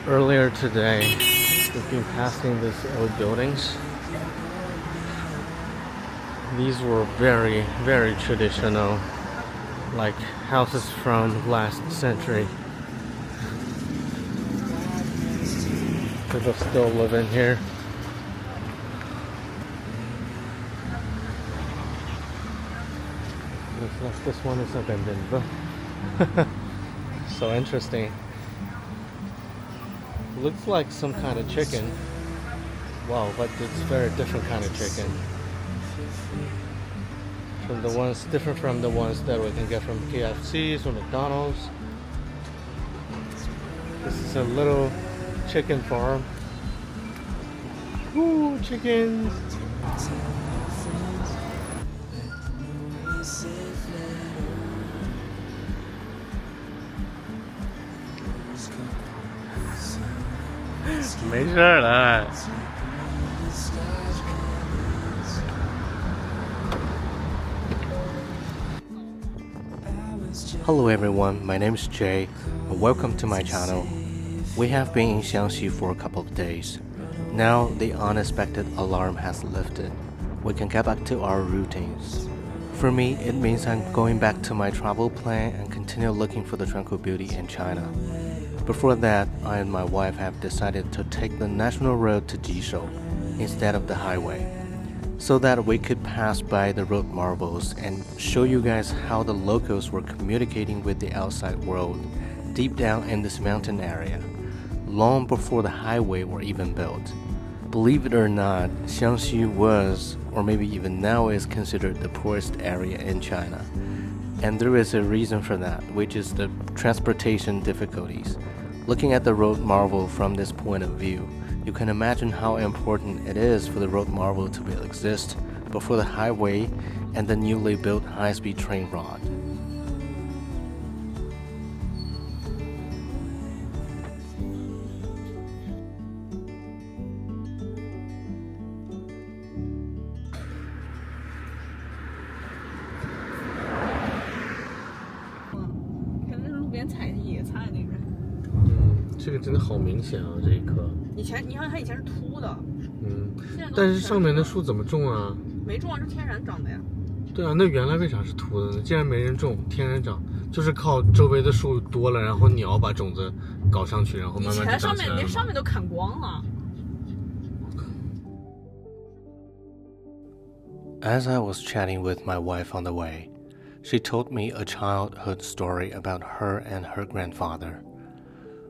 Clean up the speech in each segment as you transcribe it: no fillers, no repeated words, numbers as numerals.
Earlier today, we've been passing these old buildings. These were very, very traditional, like houses from last century. People still live in here. Looks like this one is abandoned. So interesting. Looks like some kind of chicken. Wow, but it's very different kind of chicken. Different from the ones that we can get from KFC's or McDonald's. This is a little chicken farm. Ooh, chickens! Hello everyone, my name is Jay and welcome to my channel. We have been in Xiangxi for a couple of days. Now the unexpected alarm has lifted. We can get back to our routines. For me, it means I'm going back to my travel plan and continue looking for the tranquil beauty in China. Before that, I and my wife have decided to take the national road to Jishou instead of the highway, so that we could pass by the road marvels and show you guys how the locals were communicating with the outside world deep down in this mountain area, long before the highway were even built. Believe it or not, Xiangxi was, or maybe even now is, considered the poorest area in China. And there is a reason for that, which is the transportation difficulties. Looking at the road marvel from this point of view, you can imagine how important it is for the road marvel to exist before the highway and the newly built high-speed train rod.这个真的好明显啊，这一棵。你看它以前是秃的。但是上面的树怎么种啊？没种啊，是天然长的呀。对啊，那原来为啥是秃的呢？既然没人种，天然长，就是靠周围的树多了，然后鸟把种子搞上去，然后慢慢就长起来了。以前上面连上面都砍光了。As I was chatting with my wife on the way, she told me a childhood story about her and her grandfather.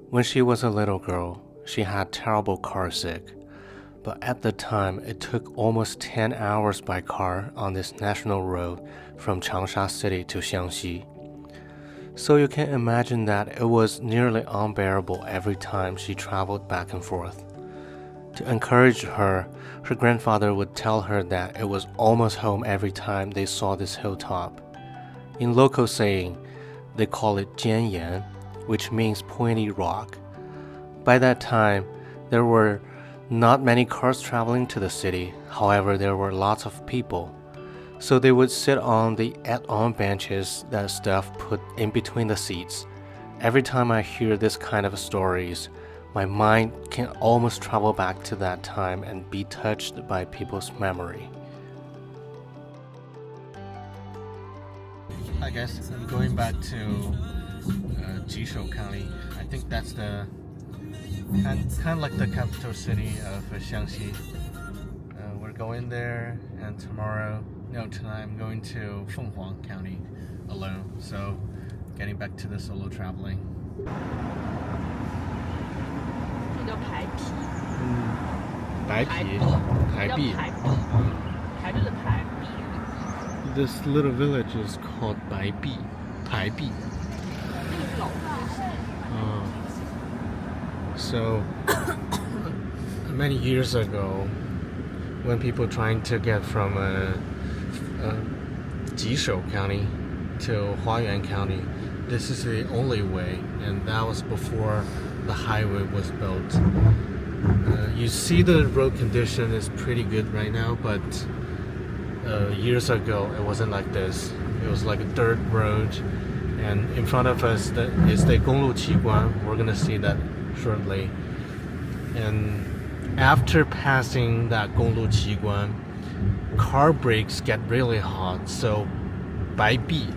When she was a little girl, she had terrible car sick, but at the time it took almost 10 hours by car on this national road from Xiangxi city to Xiangxi. So you can imagine that it was nearly unbearable every time she traveled back and forth. To encourage her, her grandfather would tell her that it was almost home every time they saw this hilltop. In local saying, they call it Jianyan, which means pointy rock. By that time, there were not many cars traveling to the city, however there were lots of people. So they would sit on the add-on benches that staff put in between the seats. Every time I hear this kind of stories, my mind can almost travel back to that time and be touched by people's memory. I guess I'm going back to Jishou County. I think that's the kind of like the capital city of Xiangxi. We're going there, and tonight I'm going to Fenghuang County alone. So, getting back to the solo traveling. 这叫排皮。白皮，排壁。排队的排壁。This little village is called 白壁，排壁。So many years ago, when people trying to get from Jishou County to Huayuan County, this is the only way, and that was before the highway was built. You see the road condition is pretty good right now, but years ago it wasn't like this. It was like a dirt road, and in front of us is the Gonglu Qiguan. We're gonna see that shortly. And after passing that Gonglu Qiguan, car brakes get really hot, so Baibi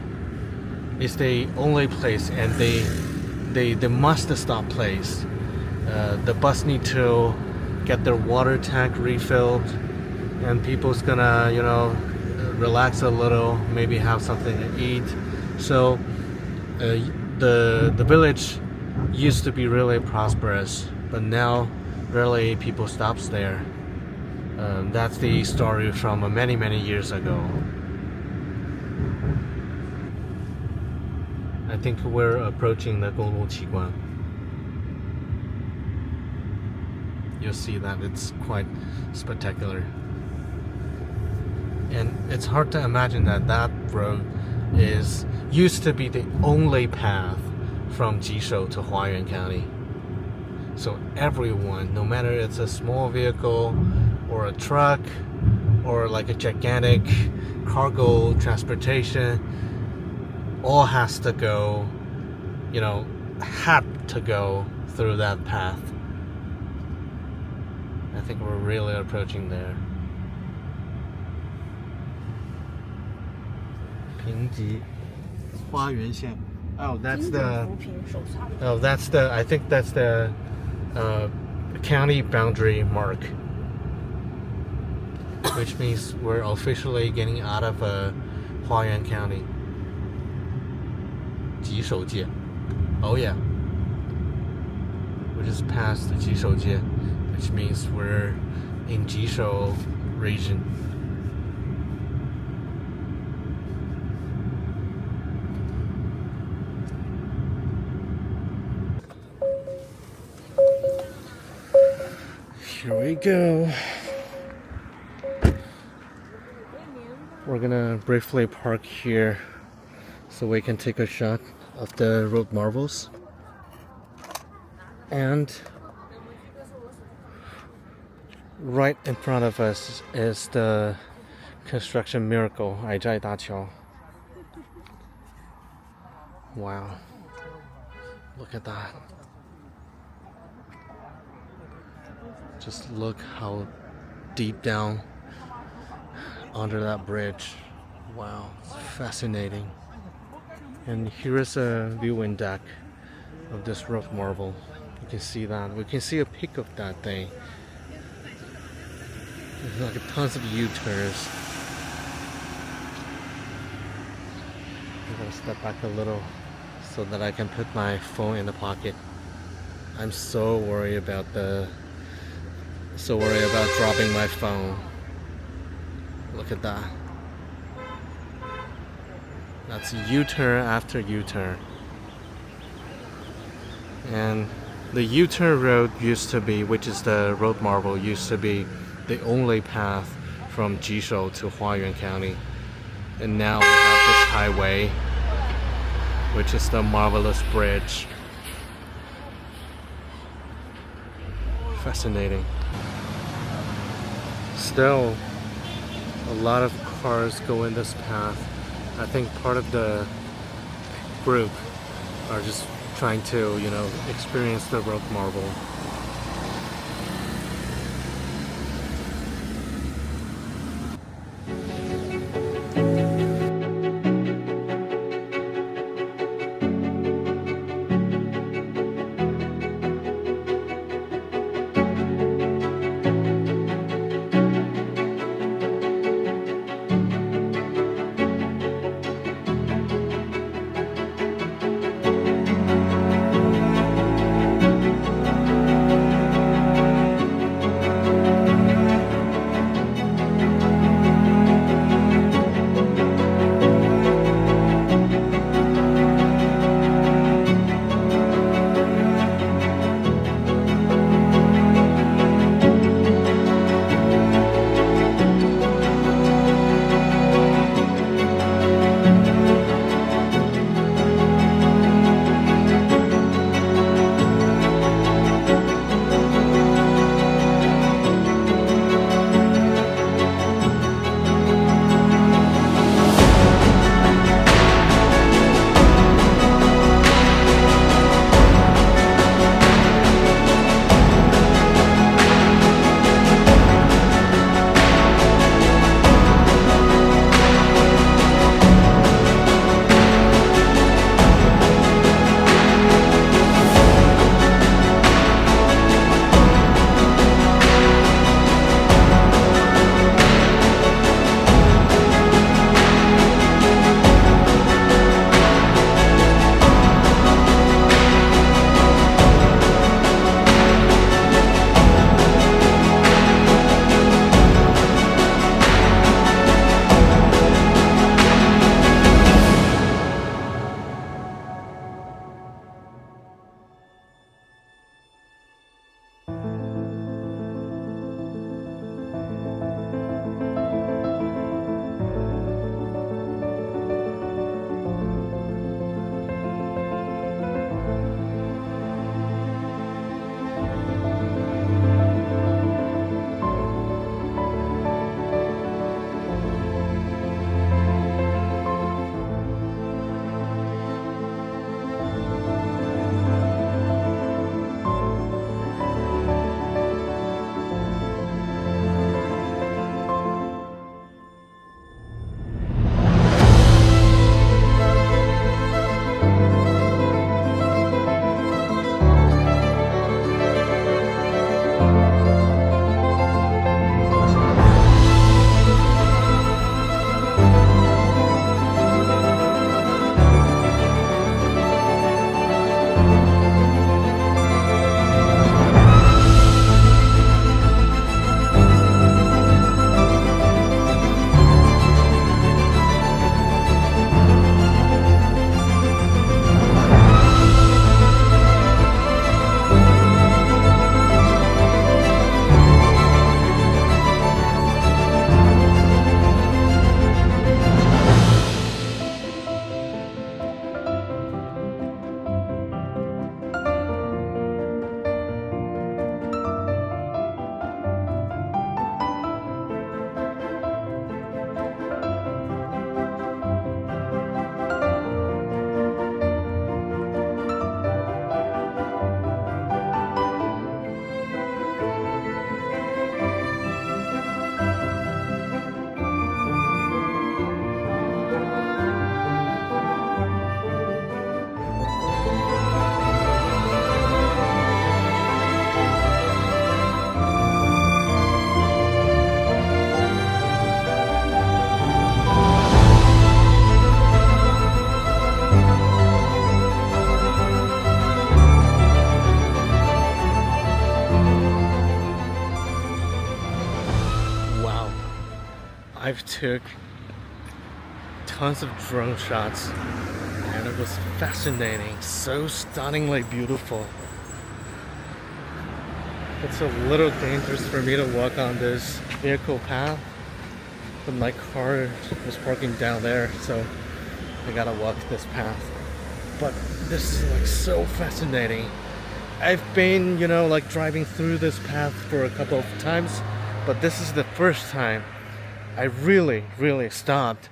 is the only place, and they must stop place. The bus need to get their water tank refilled, and people's gonna, you know, relax a little, maybe have something to eat. So the village used to be really prosperous, but now rarely people stops there. That's the story from many years ago. I think we're approaching the Gonglu Qiguan. You'll see that it's quite spectacular. And it's hard to imagine that that road used to be the only path from Jishou to Huayuan County. So everyone, no matter it's a small vehicle or a truck or like a gigantic cargo transportation, all has to go, you know, had to go through that path. I think we're really approaching there. Pingji Huayuan Xian. Oh, that's the I think that's the county boundary mark, which means we're officially getting out of Huayuan County. Jishouji. Oh yeah. We just passed the Jishouji, which means we're in Jishou region. Here we go. We're gonna briefly park here so we can take a shot of the road marvels. And right in front of us is the construction miracle, Aizhai Daqiao. Wow. Look at that. Just look how deep down under that bridge. Wow, it's fascinating. And here is a viewing deck of this rock marble. You can see that. We can see a peak of that thing. There's like tons of U-turns. I'm gonna step back a little so that I can put my phone in the pocket. I'm so worried about dropping my phone. Look at that. That's U-turn after U-turn. And the U-turn road used to be, which is the road marble, used to be the only path from Jishou to Huayuan County. And now we have this highway, which is the marvelous bridge. Fascinating. Still, a lot of cars go in this path. I think part of the group are just trying to, you know, experience the rock marble. I've took tons of drone shots and it was fascinating, so stunningly beautiful. It's a little dangerous for me to walk on this vehicle path, but my car was parking down there, so I gotta walk this path. But this is like so fascinating. I've been, you know, like driving through this path for a couple of times, but this is the first time I really stopped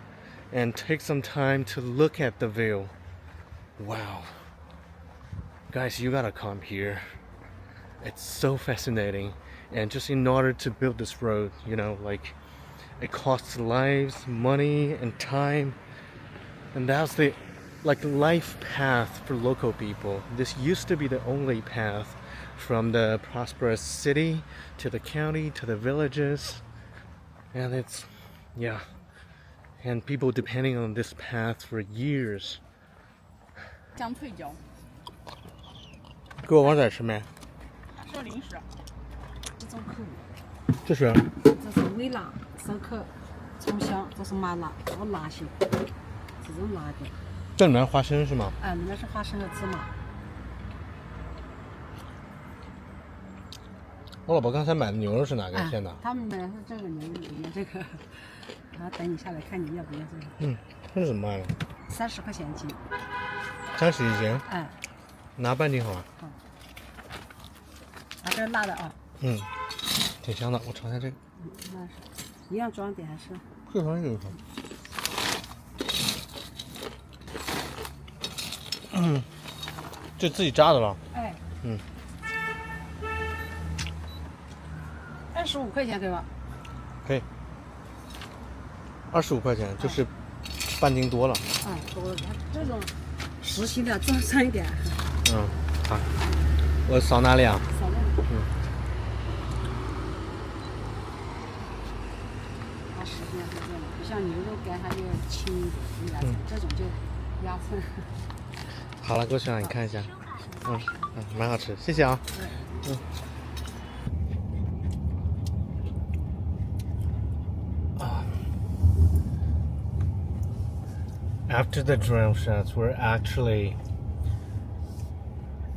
and take some time to look at the view. Wow. Guys, you gotta come here. It's so fascinating. And just in order to build this road, you know, like it costs lives, money, and time. And that's the life path for local people. This used to be the only path from the prosperous city to the county to the villages. And it's, yeah. And people depending on this path for years. 姜脆椒，给我碗仔吃没？这零食。这种口味，这是这是微辣、烧烤、葱香，这是麻辣，我辣些，这种辣的。这里面花生是吗？里面是花生和芝麻。我老婆刚才买的牛肉是哪个县的？他们买的是这个牛肉，里面这个，等你下来看你要不要这个。这是怎么卖的？30块钱一斤。30一斤？拿半斤好吗？好。这是辣的啊。挺香的，我尝一下这个。那是一样装点还是？这个有这自己榨的了。25块钱对吧？可以。25块钱就是半斤多了。多了，这种实心的重酸一点。好。我扫哪里啊？扫那里。它实际上是这样，不像牛肉干，它就轻一点，这种就压寸。好了，过去了，你看一下。蛮好吃，谢谢啊。After the drone shots, we're actually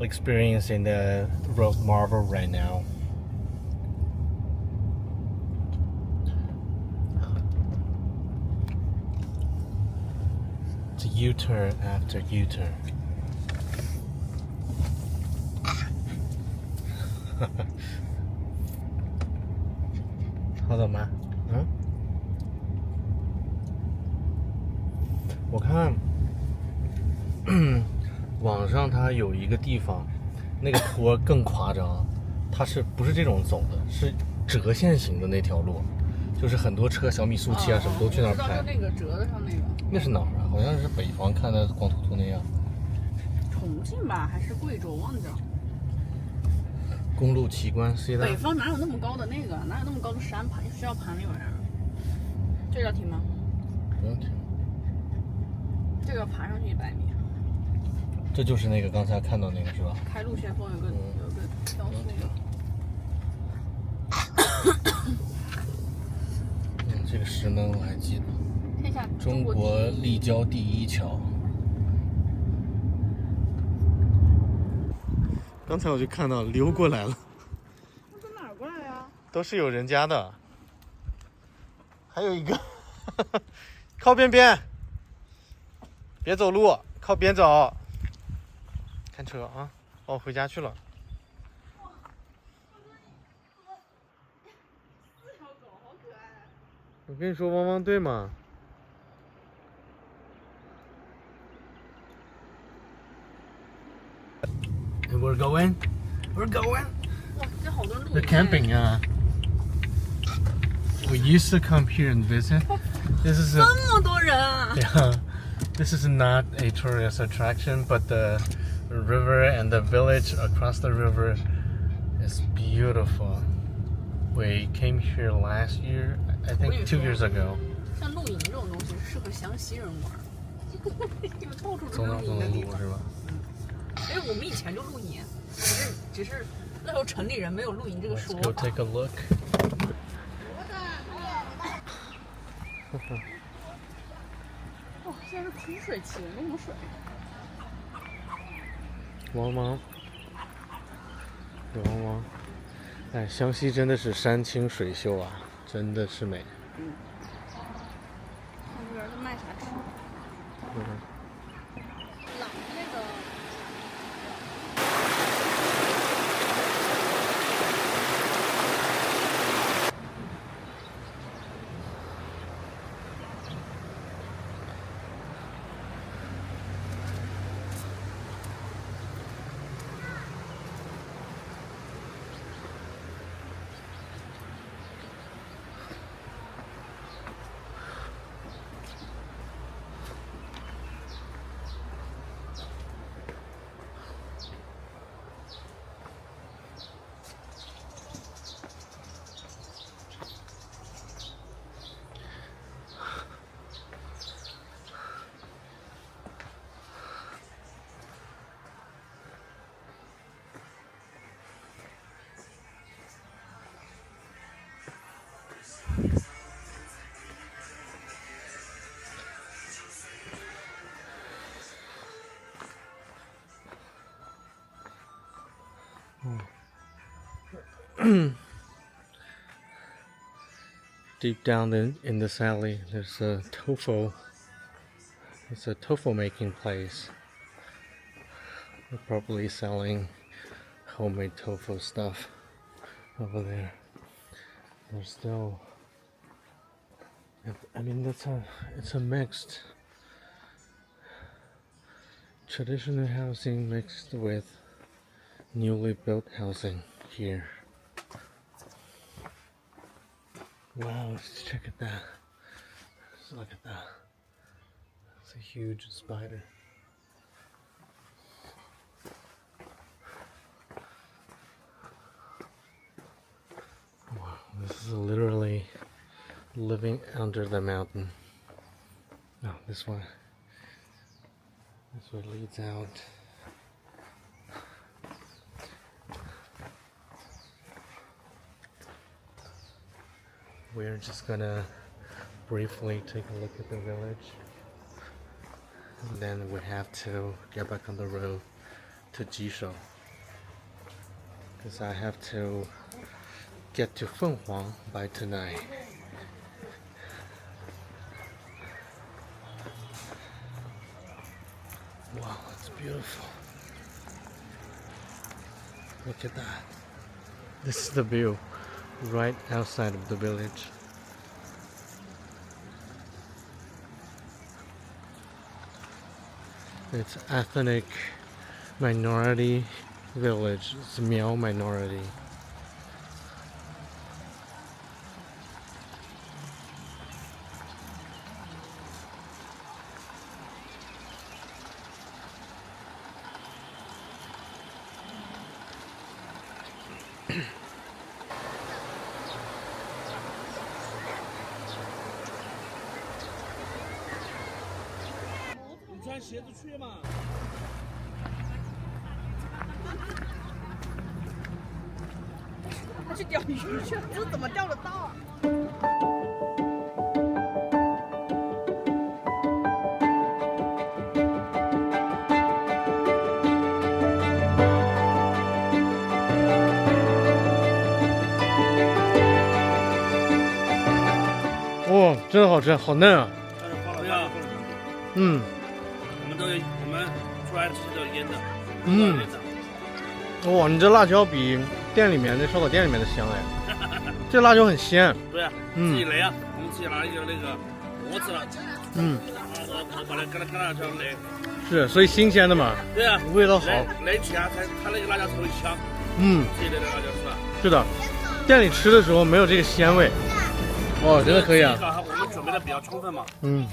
experiencing the road marvel right now. It's a U-turn after U-turn. 好走吗？我看网上它有一个地方，那个坡更夸张，它不是这种走的，是折线型的那条路，就是很多车小米速七啊什么都去那儿拍。那个折的上那个。那是哪儿啊？好像是北方看的光秃秃那样。重庆吧，还是贵州忘记了。公路奇观，北方哪有那么高的那个？哪有那么高的山爬？需要爬那玩意儿？这个要停吗？不用停。这个要爬上去100米。这就是那个刚才看到那个是吧？开路旋风有个雕塑的。这个石门我还记得。看一下中国立交第一桥。刚才我就看到溜过来了。从哪儿过来呀？都是有人家的。还有一个，靠边边，别走路，靠边走。看车啊！我回家去了。4条狗好可爱。我跟你说，汪汪队嘛。We're going. We're going. 哇，这好多人露营。The camping, we used to come here and visit. This is 这么多人啊 Yeah, this is not a tourist attraction, but the river and the village across the river is beautiful. We came here last year, I think 2 years ago. 像露营这种东西适合湘西人玩，因为到处都是走哪走哪露营的地方。路是吧？因为我们以前就露营，只是那时候城里人没有露营这个说 Let's go 法。take a look. 哇，现在是枯水期，没什么水。汪汪，汪汪！哎，湘西真的是山清水秀啊，真的是美。看这边在卖啥吃？冷那个。Deep down in this alley, there's a tofu. It's a tofu making place. They're probably selling homemade tofu stuff over there. There's still, I mean, it's a mixed traditional housing mixed with newly built housing here. Wow, let's check at that. Just look at that. It's a huge spider. Wow, this is literally living under the mountain. No, this one leads out. We're just gonna briefly take a look at the village, and then we have to get back on the road to Jishou, because I have to get to Fenghuang by tonight. Wow, it's beautiful. Look at that. This is the view right outside of the village. It's ethnic minority village. It's a Miao minority.他去钓鱼去了，这怎么钓得到啊？哇，真的好吃，好嫩啊！对呀，嗯我们出来吃都有腌的。嗯，哇，你这辣椒比店里面那烧烤店里面的香哎，这辣椒很鲜。对呀，自己来呀，我们自己拿一个那个锅子了。嗯，我把它跟它辣椒来。是，所以新鲜的嘛。对呀，味道好。来起啊，它那个辣椒才会香。嗯，自己的辣椒是吧？是的，店里吃的时候没有这个鲜味。哦，真的可以啊。我们准备的比较充分嘛。嗯。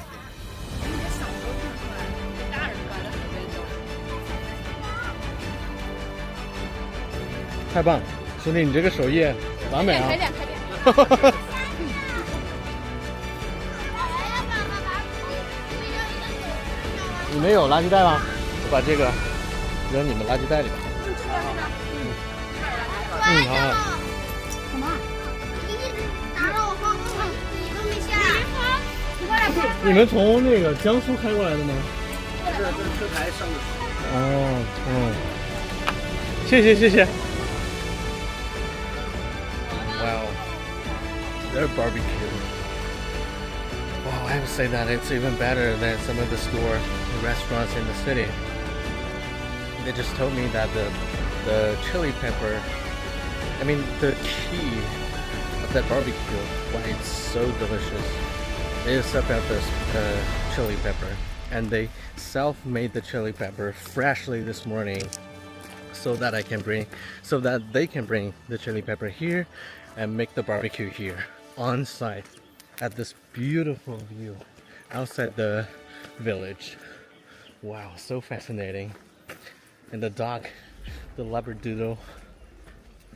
太棒，兄弟，你这个手艺完美啊！开店。你们有垃圾袋吗？我把这个扔你们垃圾袋里吧。好。干嘛？你一直打扰我放工了，你都没下来。你们从那个江苏开过来的吗？这车牌上的。哦，嗯，谢谢谢谢。Wow, their barbecue. Wow, I have to say that it's even better than some of the restaurants in the city. They just told me that the chili pepper, I mean the key of that barbecue, why it's so delicious, is about this chili pepper. And they self-made the chili pepper freshly this morning so that they can bring the chili pepper here and make the barbecue here on site at this beautiful view outside the village. Wow, so fascinating. And the dog, the labradoodle,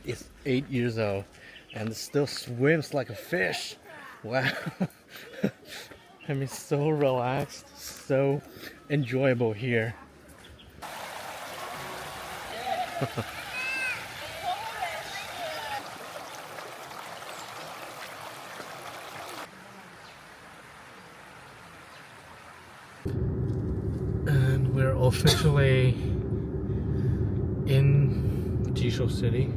is 8 years old and still swims like a fish. Wow. I mean, so relaxed, so enjoyable here. And we're officially in Jishou City.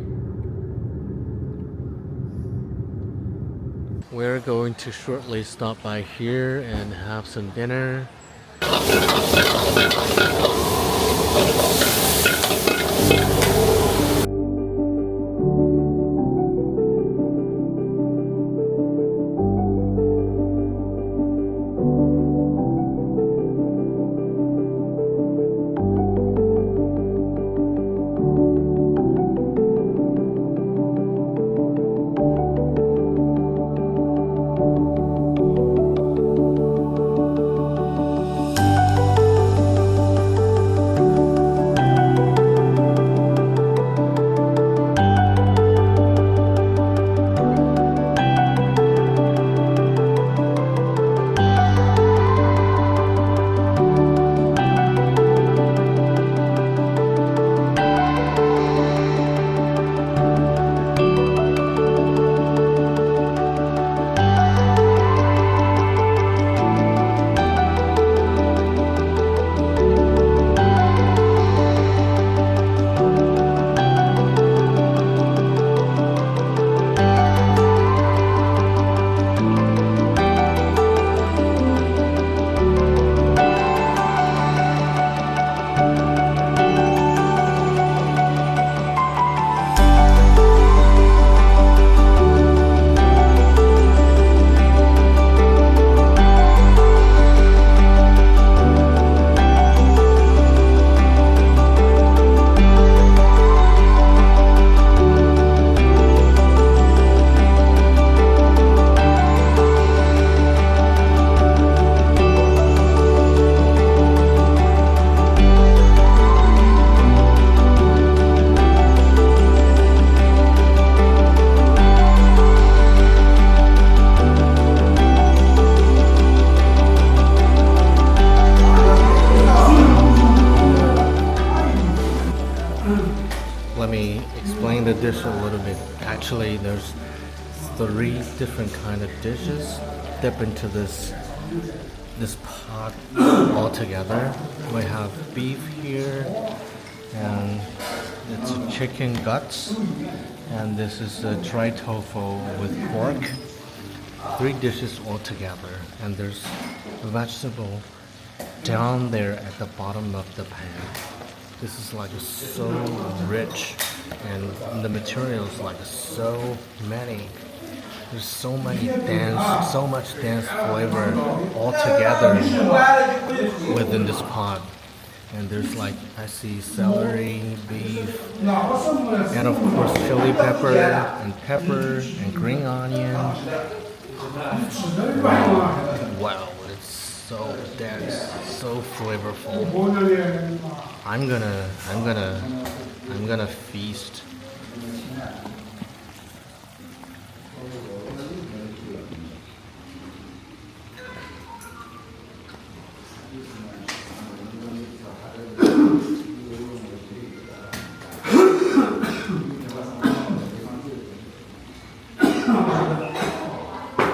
We're going to shortly stop by here and have some dinner. Let me explain the dish a little bit. Actually, there's 3 different kind of dishes dip into this pot all together. We have beef here, and it's chicken guts, and this is a dry tofu with pork. 3 dishes all together, and there's vegetable down there at the bottom of the pan. This is like so rich, and the materials like so many. There's so much dense flavor all together within this pot. And there's like, I see celery, beef, and of course chili pepper and green onion. Wow, it's so dense, so flavorful. I'm gonna feast.